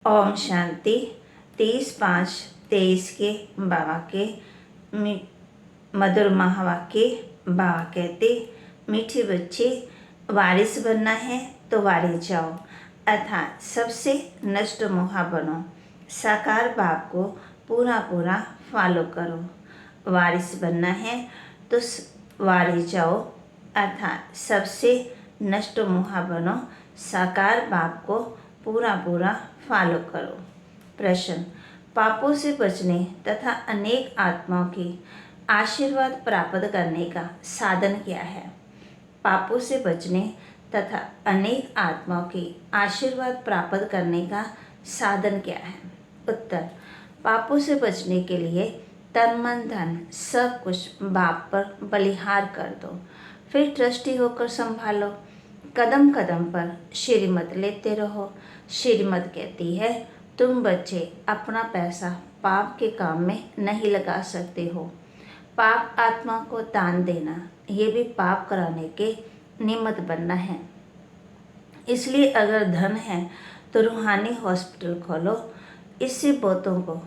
ओम शांति। 30/5/23 के बाबा के मधुर महावाक्य। बाबा कहते, मीठे बच्चे, वारिस बनना है तो वारिस जाओ, अर्थात सबसे नष्ट मोहा बनो। साकार बाप को पूरा पूरा फॉलो करो। वारिस बनना है तो वारिस जाओ, अर्थात सबसे नष्ट मोहा बनो। साकार बाप को पूरा पूरा फॉलो करो। प्रश्न, पापों से बचने तथा अनेक आत्माओं की आशीर्वाद प्राप्त करने का साधन क्या है? पापों से बचने तथा अनेक आत्माओं की आशीर्वाद प्राप्त करने का साधन क्या है? उत्तर, पापों से बचने के लिए तन मन धन सब कुछ बाप पर बलिहार कर दो, फिर ट्रस्टी होकर संभालो। कदम कदम पर श्रीमत लेते रहो। श्रीमत कहती है, तुम बच्चे अपना पैसा पाप के काम में नहीं लगा सकते हो। पाप आत्मा को दान देना, ये भी पाप कराने के निमित्त बनना है। इसलिए अगर धन है तो रूहानी हॉस्पिटल खोलो, इससे बहुतों को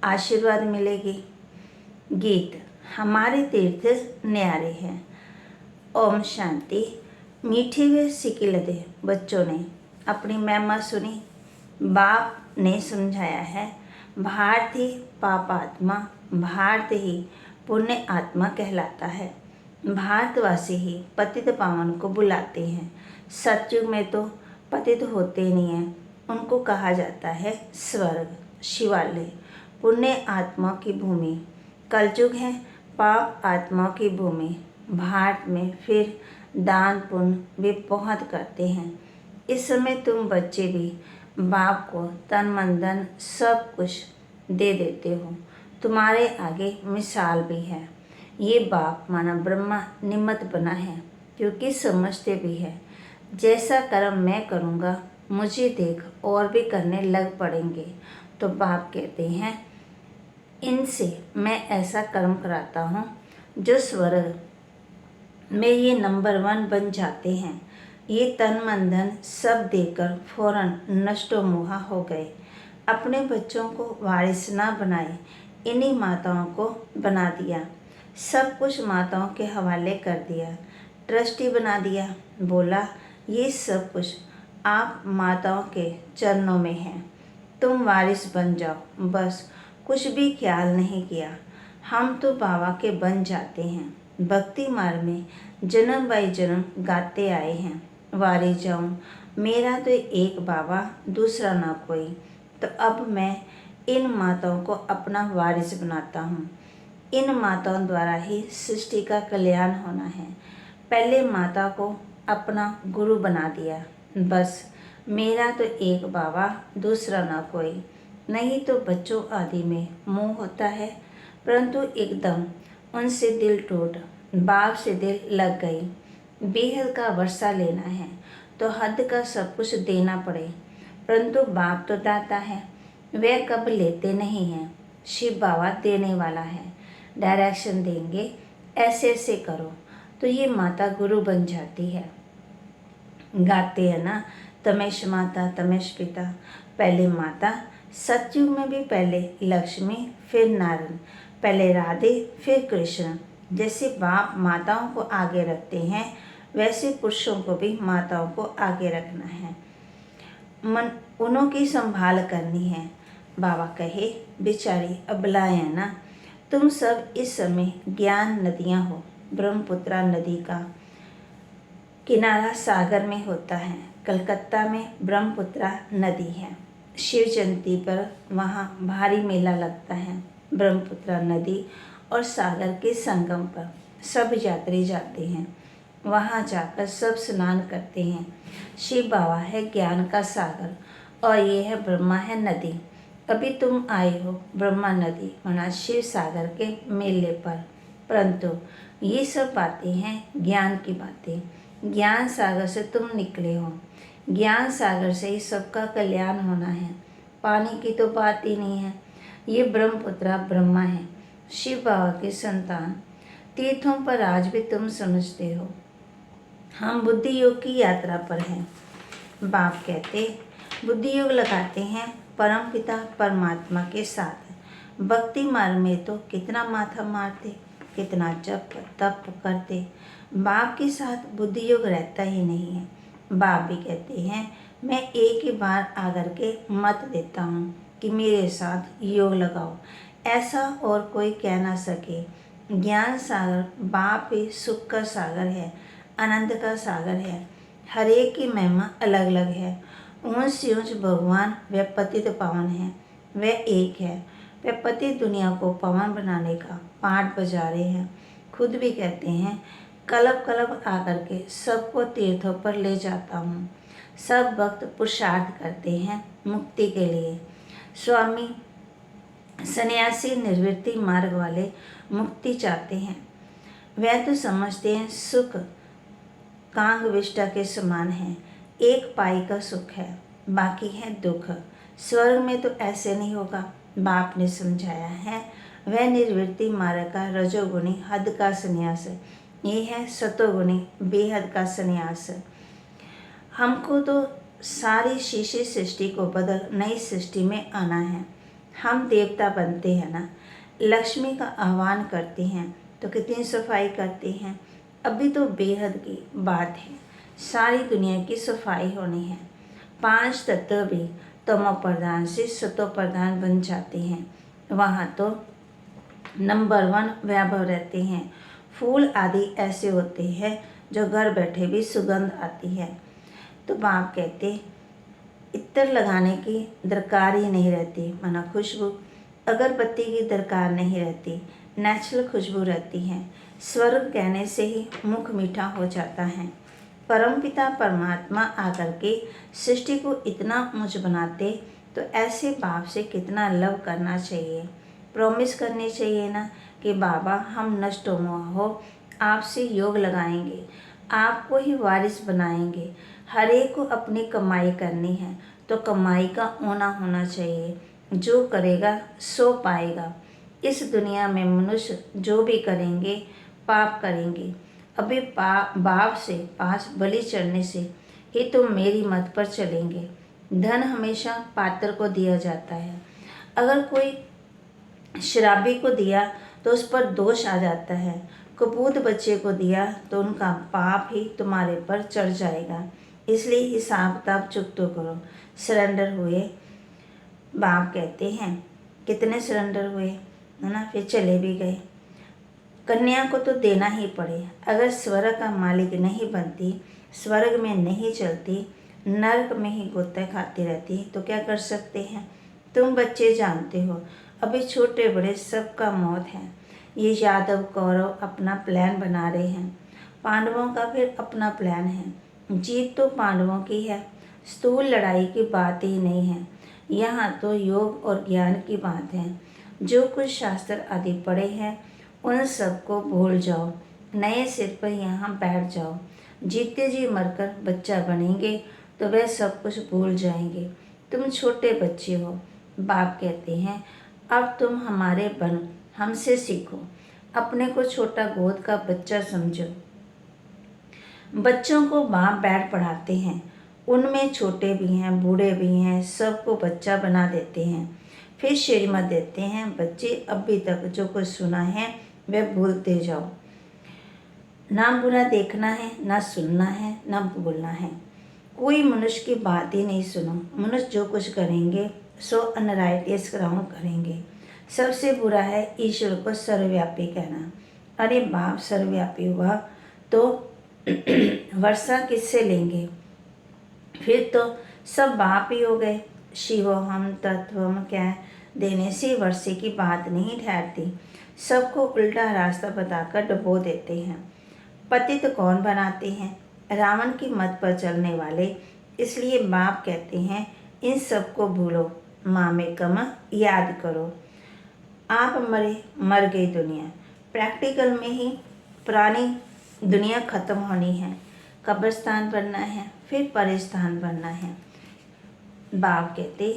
आशीर्वाद मिलेगी। गीत, हमारे तीर्थ न्यारे हैं। ओम शांति। मीठे व सिकिलदे बच्चों ने अपनी महिमा सुनी। बाप ने समझाया है, भारत ही पापात्मा, भारत ही पुण्य आत्मा कहलाता है। भारतवासी ही पतित पावन को बुलाते हैं। सतयुग में तो पतित होते नहीं हैं, उनको कहा जाता है स्वर्ग, शिवालय, पुण्य आत्मा की भूमि। कलयुग है पाप आत्माओं की भूमि। भारत में फिर दान पुण्य भी बहुत करते हैं। इस समय तुम बच्चे भी बाप को तन मन धन सब कुछ दे देते हो। तुम्हारे आगे मिसाल भी है। ये बाप माना ब्रह्मा निमित्त बना है, क्योंकि समझते भी है जैसा कर्म मैं करूँगा मुझे देख और भी करने लग पड़ेंगे। तो बाप कहते हैं, इनसे मैं ऐसा कर्म कराता हूँ जो स्वर्ग में ये नंबर 1 बन जाते हैं। ये तन मन धन सब देकर फौरन नष्टो मोहा हो गए। अपने बच्चों को वारिस ना बनाए, इन्हीं माताओं को बना दिया। सब कुछ माताओं के हवाले कर दिया, ट्रस्टी बना दिया। बोला, ये सब कुछ आप माताओं के चरणों में है, तुम वारिस बन जाओ। बस कुछ भी ख्याल नहीं किया, हम तो बाबा के बन जाते हैं। भक्ति मार्ग में जन्म बाई जन्म गाते आए हैं, वारी जाऊं, मेरा तो एक बाबा दूसरा ना कोई। तो अब मैं इन माताओं को अपना वारिस बनाता हूँ। इन माताओं द्वारा ही सृष्टि का कल्याण होना है। पहले माता को अपना गुरु बना दिया। बस मेरा तो एक बाबा दूसरा ना कोई। नहीं तो बच्चों आदि में मोह होता है, परंतु एकदम उनसे दिल टूट बाप से दिल लग गई। बेहद का वर्षा लेना है तो हद का सब कुछ देना पड़े, परंतु बाप तो दाता है, वे कब लेते नहीं हैं। शिव बाबा देने वाला है, डायरेक्शन देंगे, ऐसे ऐसे करो, तो ये माता गुरु बन जाती है। गाते हैं ना, तमेश माता तमेश पिता। पहले माता, सतयुग में भी पहले लक्ष्मी फिर नारायण, पहले राधे फिर कृष्ण। जैसे बाप माताओं को आगे रखते हैं, वैसे पुरुषों को भी माताओं को आगे रखना है। मन उन्हों की संभाल करनी है। बाबा कहे, बेचारी अबलाएं हैं ना, तुम सब इस समय ज्ञान नदियां हो। ब्रह्मपुत्रा नदी का किनारा सागर में होता है। कलकत्ता में ब्रह्मपुत्रा नदी है। शिव जयंती पर वहाँ भारी मेला लगता है। ब्रह्मपुत्रा नदी और सागर के संगम पर सब यात्री जाते हैं। वहाँ जाकर सब स्नान करते हैं। शिव बाबा है ज्ञान का सागर और ये है ब्रह्मा है नदी। अभी तुम आए हो ब्रह्मा नदी माना शिव सागर के मेले पर, परंतु ये सब बातें हैं ज्ञान की बातें। ज्ञान सागर से तुम निकले हो, ज्ञान सागर से ही सबका कल्याण होना है। पानी की तो बात ही नहीं है। ये ब्रह्मपुत्रा ब्रह्मा है, शिव बाबा की संतान। तीर्थों पर आज भी तुम समझते हो हम बुद्धि योग की यात्रा पर हैं। बाप कहते बुद्धि योग लगाते हैं परम पिता परमात्मा के साथ। भक्ति मार्ग में तो कितना माथा मारते, कितना जप तप करते, बाप के साथ बुद्धि योग रहता ही नहीं है। बाप भी कहते हैं मैं एक ही बार आकर के मत देता हूँ कि मेरे साथ योग लगाओ, ऐसा और कोई कह ना सके। ज्ञान सागर बाप ही सुख का सागर है, आनंद का सागर है। हर एक की महिमा अलग अलग है। ऊंच ऊंच भगवान व पतित पावन है, वह एक है। वह पतित दुनिया को पावन बनाने का पाठ बजा रहे हैं। खुद भी कहते हैं कलप कलप आकर के सबको तीर्थों पर ले जाता हूँ। सब भक्त पुरुषार्थ करते हैं मुक्ति के लिए। स्वामी सन्यासी निर्वृत्ति मार्ग वाले मुक्ति चाहते हैं। वह तो समझते हैं सुख कांग विष्टा के समान है, एक पाई का सुख है, बाकी है दुख। स्वर्ग में तो ऐसे नहीं होगा। बाप ने समझाया है वह निर्वृत्ति मार्ग का रजोगुणी हद का संन्यास, ये है सतोगुणी बेहद का संन्यास। हमको तो सारी शीशी सृष्टि को बदल नई सृष्टि में आना है। हम देवता बनते हैं ना, लक्ष्मी का आह्वान करते हैं तो कितनी सफाई करते हैं। अभी तो बेहद की बात है, सारी दुनिया की सफाई होनी है। 5 तत्व भी तमो प्रधान से सतो प्रधान बन जाते हैं। वहाँ तो नंबर 1 वैभव रहते हैं। फूल आदि ऐसे होते हैं जो घर बैठे भी सुगंध आती है। तो बाप कहते इत्र लगाने की दरकार ही नहीं रहती, माना खुशबू अगरबत्ती की दरकार नहीं रहती, नेचुरल खुशबू रहती है। स्वर्ग कहने से ही मुख मीठा हो जाता है। परमपिता परमात्मा आकर के सृष्टि को इतना ऊंच बनाते तो ऐसे बाप से कितना लव करना चाहिए, प्रॉमिस करनी चाहिए ना कि बाबा हम नष्ट हो आपसे योग लगाएंगे, आपको ही वारिस बनाएंगे। हर एक को अपनी कमाई करनी है तो कमाई का होना होना चाहिए। जो करेगा सो पाएगा। इस दुनिया में मनुष्य जो भी करेंगे पाप करेंगे। अभी बाप से 5 बलि चढ़ने से ही तुम मेरी मत पर चलेंगे। धन हमेशा पात्र को दिया जाता है। अगर कोई शराबी को दिया तो उस पर दोष आ जाता है। कपूत बच्चे को दिया तो उनका पाप ही तुम्हारे पर चढ़ जाएगा। इसलिए हिसाब किताब चुकतो करो। सरेंडर हुए। बाप कहते हैं कितने सरेंडर हुए है ना, फिर चले भी गए। कन्या को तो देना ही पड़े। अगर स्वर्ग का मालिक नहीं बनती, स्वर्ग में नहीं चलती, नरक में ही गोते खाती रहती तो क्या कर सकते हैं। तुम बच्चे जानते हो अभी छोटे बड़े सबका मौत है। ये यादव कौरव अपना प्लान बना रहे हैं, पांडवों का फिर अपना प्लान है। जीत तो पांडवों की है, स्थूल लड़ाई की बात ही नहीं है। यहाँ तो योग और ज्ञान की बात है। जो कुछ शास्त्र आदि पढ़े हैं उन सबको भूल जाओ, नए सिर पर यहाँ बैठ जाओ। जीते जी मरकर बच्चा बनेंगे तो वह सब कुछ भूल जाएंगे। तुम छोटे बच्चे हो। बाप कहते हैं अब तुम हमारे बनो, हमसे सीखो। अपने को छोटा गोद का बच्चा समझो। बच्चों को बाप बैठ पढ़ाते हैं, उनमें छोटे भी हैं बूढ़े भी हैं, सबको बच्चा बना देते हैं। फिर श्रीमत देते हैं बच्चे अभी तक जो कुछ सुना है वह भूलते जाओ। ना बुरा देखना है, ना सुनना है, ना बोलना है। कोई मनुष्य की बात ही नहीं सुनो। मनुष्य जो कुछ करेंगे सो अनराइटियस ग्राउंड करेंगे। सबसे बुरा है ईश्वर को सर्वव्यापी कहना। अरे बाप सर्वव्यापी हुआ तो वर्षा किससे लेंगे, फिर तो सब बाप ही हो गए। शिवोहम तत्वम कह देने से वर्षे की बात नहीं ठहरती। सबको उल्टा रास्ता बताकर डुबो देते हैं। पतित कौन बनाते हैं, रावण की मत पर चलने वाले। इसलिए बाप कहते हैं इन सबको भूलो, माँ में कम याद करो। आप मर गई दुनिया। प्रैक्टिकल में ही पुरानी दुनिया ख़त्म होनी है, कब्रिस्तान बनना है, फिर परिस्थान बनना है। बाप कहते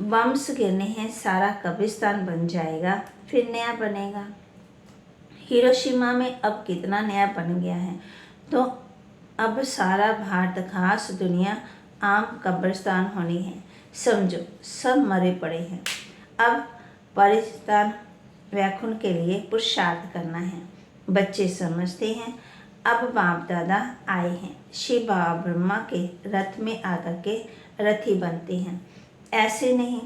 वंश गिरने हैं, सारा कब्रिस्तान बन जाएगा, फिर नया बनेगा। हिरोशिमा में अब कितना नया बन गया है। तो अब सारा भारत खास दुनिया आम कब्रिस्तान होनी है। समझो सब मरे पड़े हैं। अब परिस्तान व्याकुल के लिए पुरुषार्थ करना है। बच्चे समझते हैं अब बाप दादा आए हैं, शिव बाबा ब्रह्मा के रथ में आकर के रथी बनते हैं। ऐसे नहीं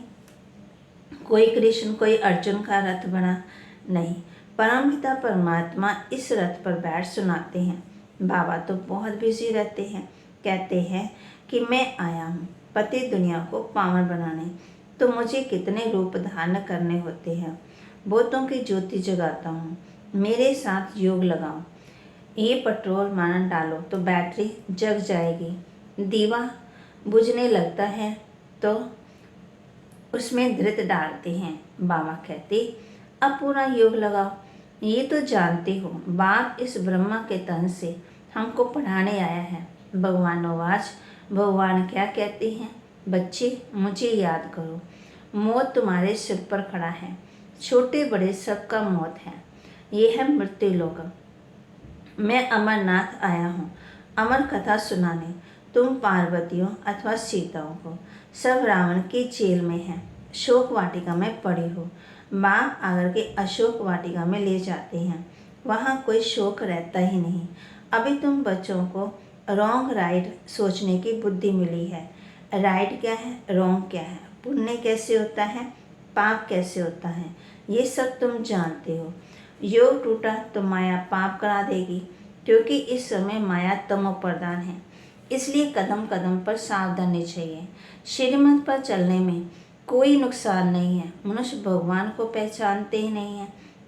कोई कृष्ण कोई अर्जुन का रथ बना, नहीं, परमपिता परमात्मा इस रथ पर बैठ सुनाते हैं। बाबा तो बहुत बिजी रहते हैं, कहते हैं कि मैं आया हूँ पति दुनिया को पावन बनाने, तो मुझे कितने रूप धारण करने होते हैं। भूतों की ज्योति जगाता हूँ, मेरे साथ योग लगाओ। ये पेट्रोल मार डालो तो बैटरी जग जाएगी। दीवा बुझने लगता है तो उसमें धृत डालते हैं। बाबा कहते अब पूरा योग लगाओ। ये तो जानते हो बाप इस ब्रह्मा के तन से हमको पढ़ाने आया है। भगवानोवाच, भगवान क्या कहते हैं, बच्चे मुझे याद करो, मौत तुम्हारे सिर पर खड़ा है, छोटे बड़े सबका मौत है, ये है मृत्यु लोक। मैं अमरनाथ आया हूँ अमर कथा सुनाने, तुम पार्वतियों अथवा सीताओं को सब रावण की जेल में हैं, शोक वाटिका में पड़ी हो। बाप आकर के अशोक वाटिका में ले जाते हैं, वहाँ कोई शोक रहता ही नहीं। अभी तुम बच्चों को रॉन्ग राइट सोचने की बुद्धि मिली है। राइट क्या है, रॉन्ग क्या है, पुण्य कैसे होता है, पाप कैसे होता है, ये सब तुम जानते हो। योग टूटा तो माया पाप करा देगी, क्योंकि इस समय माया तमो प्रधान है, इसलिए कदम कदम पर सावधानी चाहिए। श्रीमत पर चलने में कोई नुकसान नहीं है। मनुष्य भगवान को पहचानते ही नहीं है।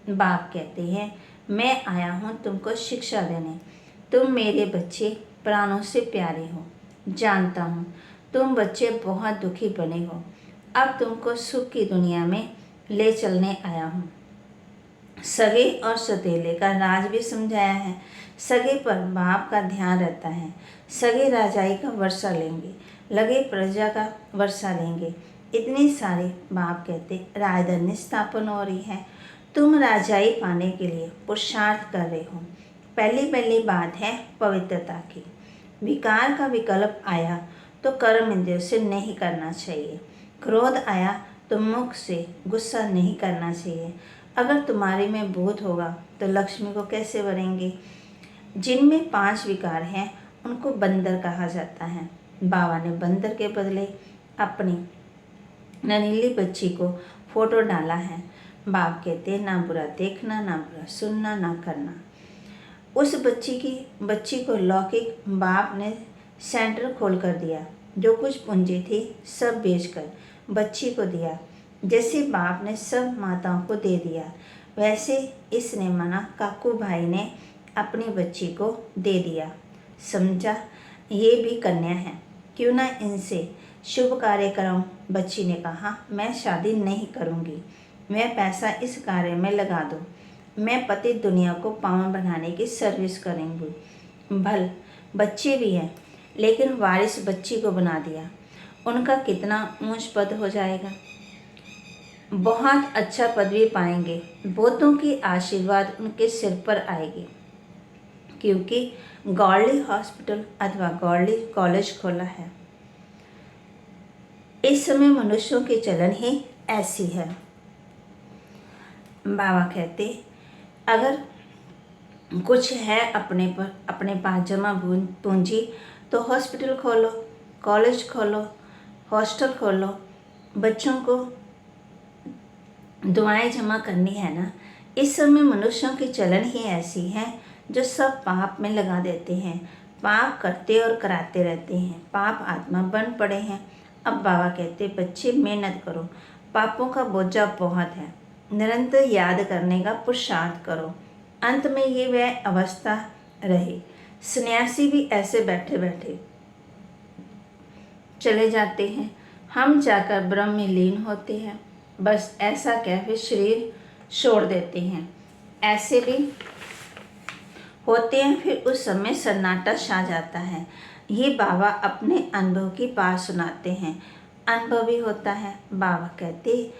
बाप कहते हैं मैं आया हूँ तुमको शिक्षा देने, तुम मेरे बच्चे प्राणों से प्यारे हो। जानता हूँ तुम बच्चे बहुत दुखी बने हो, अब तुमको सुख की दुनिया में ले चलने आया हूँ। सगे और सौतेले का राज भी समझाया है। सगे पर बाप का ध्यान रहता है। सगे राजाई का वर्षा लेंगे, लगे प्रजा का वर्षा लेंगे। इतनी सारी बाप कहते राजधानी स्थापन हो रही है, तुम राजाई पाने के लिए पुरुषार्थ कर रहे हो। पहली बात है पवित्रता की। विकार का विकल्प आया तो कर्म इंद्रियों से नहीं करना चाहिए। क्रोध आया तो मुख से गुस्सा नहीं करना चाहिए। अगर तुम्हारे में बोध होगा तो लक्ष्मी को कैसे भरेंगे। जिनमें 5 विकार हैं उनको बंदर कहा जाता है। बाबा ने बंदर के बदले अपनी ननीली बच्ची को फोटो डाला है। बाप कहते ना बुरा देखना, ना बुरा सुनना, ना करना। उस बच्ची को लौकिक बाप ने सेंटर खोल कर दिया। जो कुछ पूंजी थी सब बेचकर बच्ची को दिया। जैसे बाप ने सब माताओं को दे दिया, वैसे इसने मना काकू भाई ने अपनी बच्ची को दे दिया। समझा, ये भी कन्या है, क्यों ना इनसे शुभ कार्य कराऊं। बच्ची ने कहा मैं शादी नहीं करूंगी, मैं पैसा इस कार्य में लगा दूं, मैं पति दुनिया को पावन बनाने की सर्विस करूंगी। भल बच्चे भी हैं, लेकिन वारिस बच्ची को बना दिया, उनका कितना ऊंच पद हो जाएगा, बहुत अच्छा पदवी पाएंगे। बहुतों की आशीर्वाद उनके सिर पर आएगी, क्योंकि गॉडली हॉस्पिटल अथवा गॉडली कॉलेज खोला है। इस समय मनुष्यों की चलन ही ऐसी है। बाबा कहते अगर कुछ है अपने पास जमा पूंजी तो हॉस्पिटल खोलो, कॉलेज खोलो, हॉस्टल खोलो। बच्चों को दुआएं जमा करनी है ना। इस समय मनुष्यों की चलन ही ऐसी है जो सब पाप में लगा देते हैं, पाप करते और कराते रहते हैं, पाप आत्मा बन पड़े हैं। अब बाबा कहते बच्चे मेहनत करो, पापों का बोझा बहुत है, निरंतर याद करने का पुरुषार्थ करो। अंत में ये वह अवस्था रहे। सन्यासी भी ऐसे बैठे बैठे चले जाते हैं, हम जाकर ब्रह्म में लीन होते हैं, बस ऐसा कह फिर शरीर छोड़ देते हैं। ऐसे भी होते हैं, फिर उस समय सन्नाटा छा जाता है। ये बाबा अपने अनुभव की बात सुनाते हैं, अनुभव भी होता है। बाबा कहते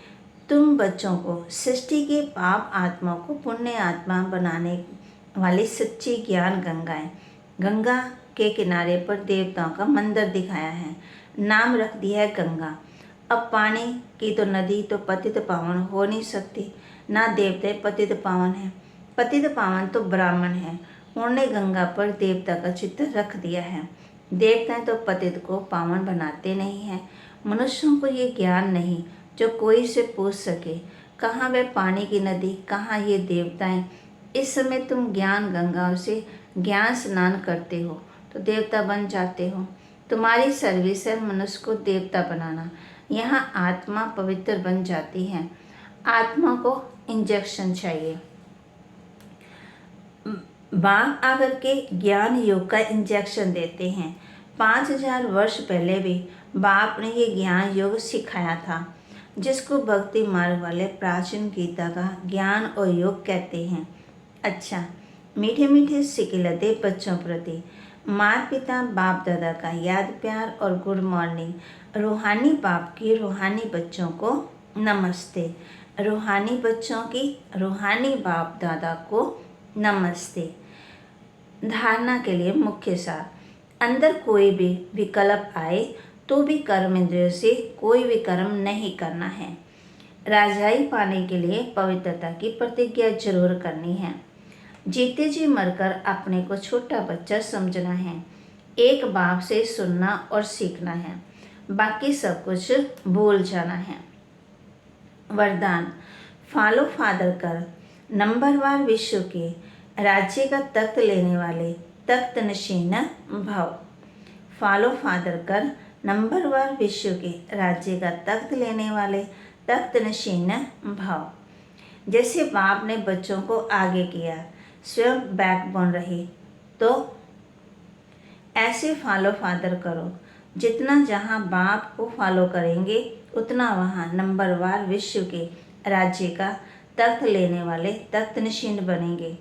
तुम बच्चों को सृष्टि के पाप आत्मा को पुण्य आत्मा बनाने वाली सच्ची ज्ञान गंगाएं, गंगा के किनारे पर देवताओं का मंदिर दिखाया है, नाम रख दिया है गंगा। अब पानी की तो नदी तो पतित पावन हो नहीं सकती, ना देवता पतित पावन है। पतित पावन तो ब्राह्मण है, उन्होंने गंगा पर देवता का चित्र रख दिया है। देवताएं तो पतित को पावन बनाते नहीं हैं। मनुष्यों को ये ज्ञान नहीं जो कोई से पूछ सके, कहाँ वह पानी की नदी, कहाँ ये देवताएं। इस समय तुम ज्ञान गंगाओं से ज्ञान स्नान करते हो तो देवता बन जाते हो। तुम्हारी सर्विस है मनुष्य को देवता बनाना। यहाँ आत्मा पवित्र बन जाती है। आत्मा को इंजेक्शन चाहिए। बाप आकर के ज्ञान योग का इंजेक्शन देते हैं। 5000 वर्ष पहले भी बाप ने ये ज्ञान योग सिखाया था, जिसको भक्ति मार्ग वाले प्राचीन गीता का ज्ञान और योग कहते हैं। अच्छा, मीठे मीठे सिकिलते बच्चों प्रति माता पिता बाप दादा का याद प्यार और गुड मॉर्निंग। रूहानी बाप की रूहानी बच्चों को नमस्ते। रूहानी बच्चों की रूहानी बाप दादा को नमस्ते। धारणा के लिए मुख्य सार, अंदर कोई भी विकल्प आए तो भी कर्म इंद्रियों से कोई भी कर्म नहीं करना है। राजाई पाने के लिए पवित्रता की प्रतिज्ञा जरूर करनी है। जीते जी मरकर अपने को छोटा बच्चा समझना है। एक बाप से सुनना और सीखना है, बाकी सब कुछ भूल जाना है। वरदान, फॉलो फादर कर नंबरवार विश्व के राज्य का तख्त लेने वाले तख्त नशीन भव। फॉलो फादर कर नंबरवार विश्व के राज्य का तख्त लेने वाले तख्त नशीन भव। जैसे बाप ने बच्चों को आगे किया, स्वयं बैकबोन रही, तो ऐसे फॉलो फादर करो। जितना जहाँ बाप को फॉलो करेंगे उतना वहाँ नंबरवार विश्व के राज्य का तख्त लेने वाले तख्त नशीन बनेंगे।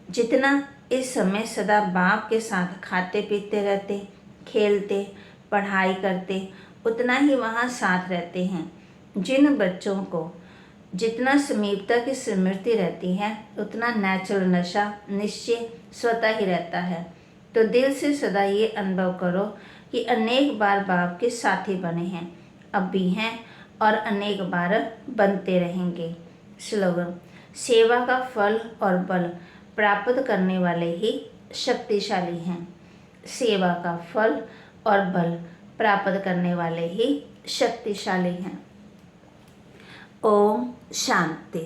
जितना इस समय सदा बाप के साथ खाते पीते रहते, खेलते, पढ़ाई करते, उतना ही वहाँ साथ रहते हैं। जिन बच्चों को जितना समीपता की स्मृति रहती है उतना नेचुरल नशा निश्चय स्वतः ही रहता है। तो दिल से सदा ये अनुभव करो कि अनेक बार बाप के साथी बने हैं, अब भी हैं और अनेक बार बनते रहेंगे। स्लोगन, सेवा का फल और बल प्राप्त करने वाले ही शक्तिशाली हैं। सेवा का फल और बल प्राप्त करने वाले ही शक्तिशाली हैं। ओम शांति।